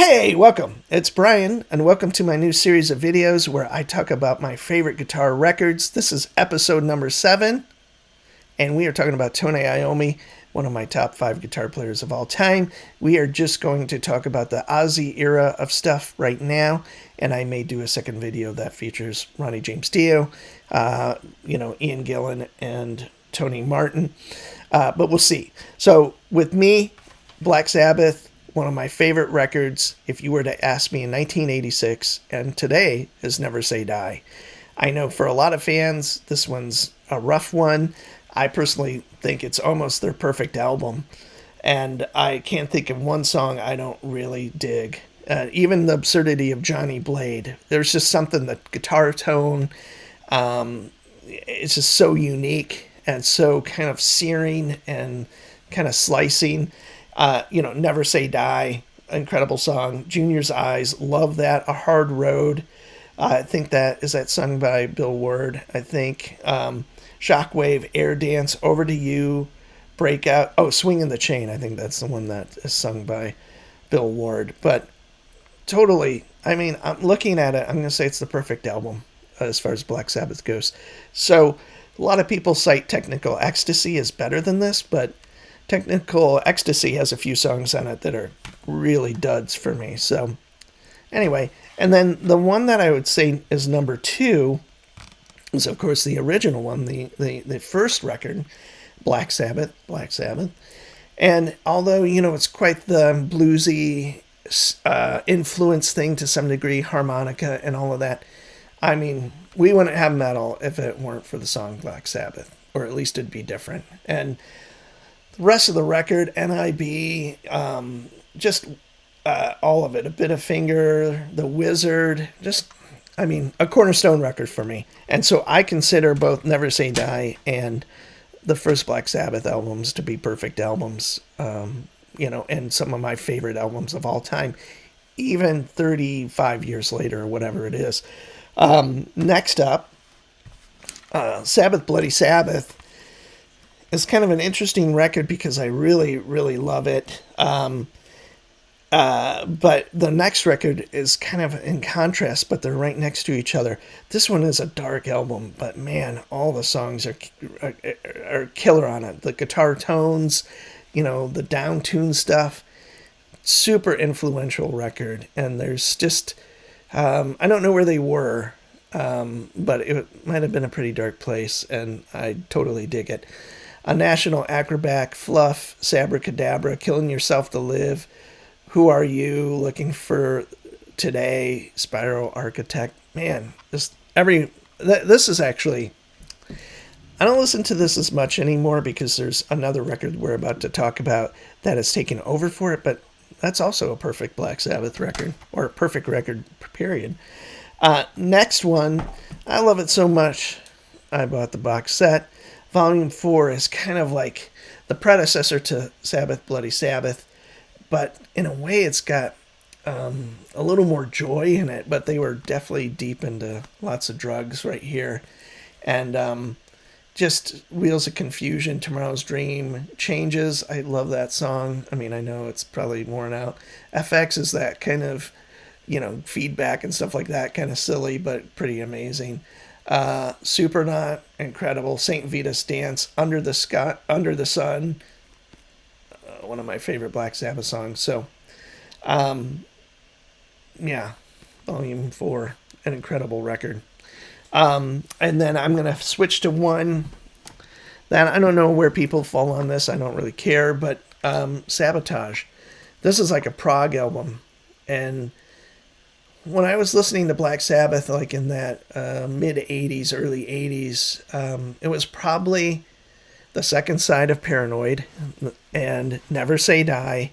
Hey, welcome. It's Brian, and welcome to my new series of videos where I talk about my favorite guitar records. This is episode number 7, and we are talking about Tony Iommi, one of my top 5 guitar players of all time. We are just going to talk about the Ozzy era of stuff right now, and I may do a second video that features Ronnie James Dio, Ian Gillan, and Tony Martin, but we'll see. So with me, Black Sabbath, one of my favorite records, if you were to ask me in 1986, and today is Never Say Die. I know for a lot of fans, this one's a rough one. I personally think it's almost their perfect album, and I can't think of one song I don't really dig. Even the absurdity of Johnny Blade. There's just something, the guitar tone, it's just so unique and so kind of searing and kind of slicing. Never Say Die, incredible song. Junior's Eyes, love that. A Hard Road, I think that sung by Bill Ward, I think. Shockwave, Air Dance, Over to You, Breakout. Oh, Swing in the Chain, I think that's the one that is sung by Bill Ward. But totally, I'm looking at it, I'm going to say it's the perfect album as far as Black Sabbath goes. So a lot of people cite Technical Ecstasy as better than this, but Technical Ecstasy has a few songs on it that are really duds for me. So anyway, and then the one that I would say is number 2 is, of course, the original one, the first record, Black Sabbath. And although, it's quite the bluesy influence thing to some degree, harmonica and all of that, we wouldn't have metal if it weren't for the song Black Sabbath, or at least it'd be different. And the rest of the record, NIB, just all of it. A Bit of Finger, The Wizard, just, a cornerstone record for me. And so I consider both Never Say Die and the first Black Sabbath albums to be perfect albums, and some of my favorite albums of all time, even 35 years later or whatever it is. Next up, Sabbath, Bloody Sabbath. It's kind of an interesting record because I really, really love it. But the next record is kind of in contrast, but they're right next to each other. This one is a dark album, but man, all the songs are killer on it. The guitar tones, the down-tuned stuff, super influential record. And there's just, I don't know where they were, but it might have been a pretty dark place, and I totally dig it. A National Acrobat, Fluff, Sabracadabra, Killing Yourself to Live, Who Are You, Looking for Today, Spiral Architect. Man, this is actually, I don't listen to this as much anymore because there's another record we're about to talk about that has taken over for it, but that's also a perfect Black Sabbath record, or a perfect record, period. Next one, I love it so much, I bought the box set. Volume 4 is kind of like the predecessor to Sabbath, Bloody Sabbath, but in a way it's got a little more joy in it, but they were definitely deep into lots of drugs right here. And just Wheels of Confusion, Tomorrow's Dream, Changes, I love that song. I know it's probably worn out. Ep.6 is that kind of, feedback and stuff like that, kind of silly, but pretty amazing. Supernaut, incredible. St. Vitus Dance, Under the Sun, one of my favorite Black Sabbath songs. So, Volume 4, an incredible record. And then I'm going to switch to one that I don't know where people fall on this. I don't really care, but Sabotage. This is like a prog album, and when I was listening to Black Sabbath, like in that mid-'80s, early '80s, it was probably the second side of Paranoid and Never Say Die,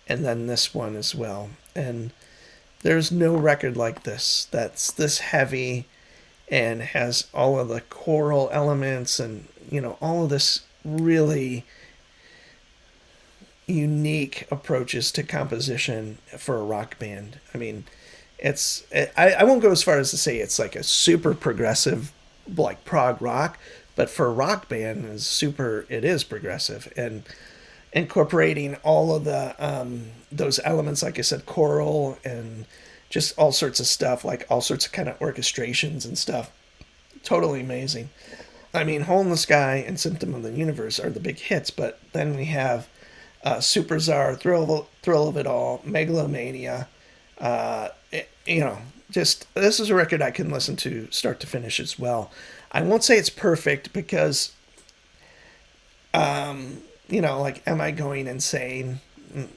and then this one as well. And there's no record like this that's this heavy and has all of the choral elements and, all of this really unique approaches to composition for a rock band. I won't go as far as to say it's like a super progressive, like prog rock, but for a rock band, it is progressive. And incorporating all of the those elements, like I said, choral and just all sorts of stuff, like all sorts of kind of orchestrations and stuff. Totally amazing. I mean, Hole in the Sky and Symptom of the Universe are the big hits, but then we have Super Czar, Thrill of It All, Megalomania. You know, just this is a record I can listen to start to finish as well. I won't say it's perfect because, you know, like Am I Going Insane?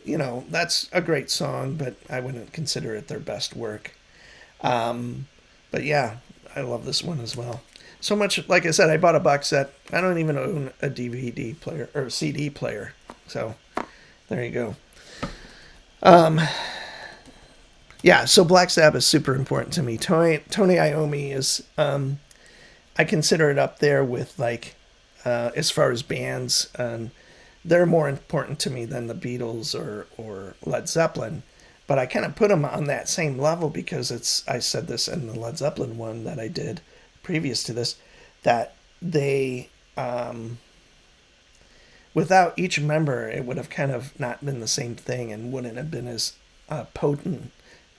You know, that's a great song, but I wouldn't consider it their best work. But yeah, I love this one as well. So much, like I said, I bought a box set. I don't even own a DVD player or CD player. So there you go. Yeah, so Black Sabbath is super important to me. Tony Iommi is, I consider it up there with like, as far as bands, they're more important to me than the Beatles or Led Zeppelin. But I kind of put them on that same level because I said this in the Led Zeppelin one that I did previous to this, that they, without each member, it would have kind of not been the same thing and wouldn't have been as potent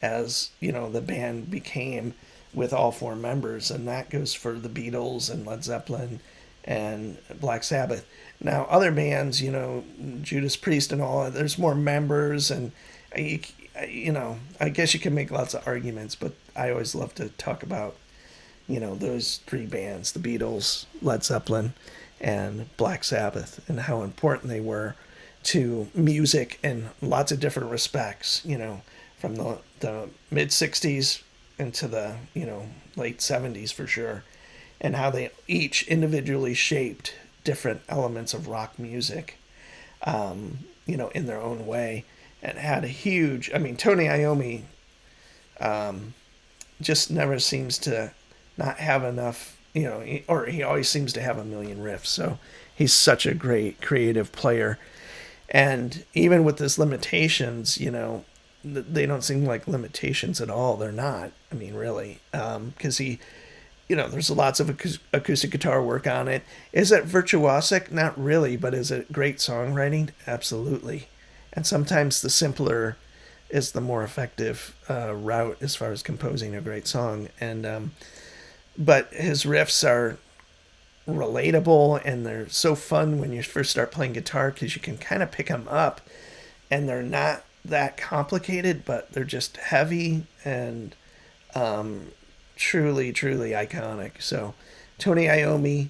as, you know, the band became with all four members. And that goes for the Beatles and Led Zeppelin and Black Sabbath. Now, other bands, you know, Judas Priest and all, there's more members, and you know, I guess you can make lots of arguments, but I always love to talk about, you know, those three bands, the Beatles, Led Zeppelin, and Black Sabbath, and how important they were to music in lots of different respects, you know, from the mid 60s into the, you know, late 70s for sure, and how they each individually shaped different elements of rock music, you know, in their own way, and had a huge, I mean, Tony Iommi just never seems to not have enough, you know, or he always seems to have a million riffs. So he's such a great creative player. And even with his limitations, you know, they don't seem like limitations at all. They're not. I mean, really, because he, you know, there's lots of acoustic guitar work on it. Is it virtuosic? Not really, but is it great songwriting? Absolutely. And sometimes the simpler is the more effective route as far as composing a great song. And but his riffs are relatable, and they're so fun when you first start playing guitar because you can kind of pick them up, and they're not that complicated, but they're just heavy and truly, truly iconic. So Tony Iommi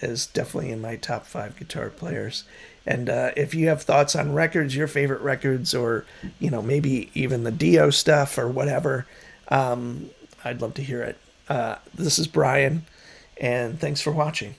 is definitely in my top 5 guitar players. And if you have thoughts on records, your favorite records, or, you know, maybe even the Dio stuff or whatever, I'd love to hear it. This is Brian, and thanks for watching.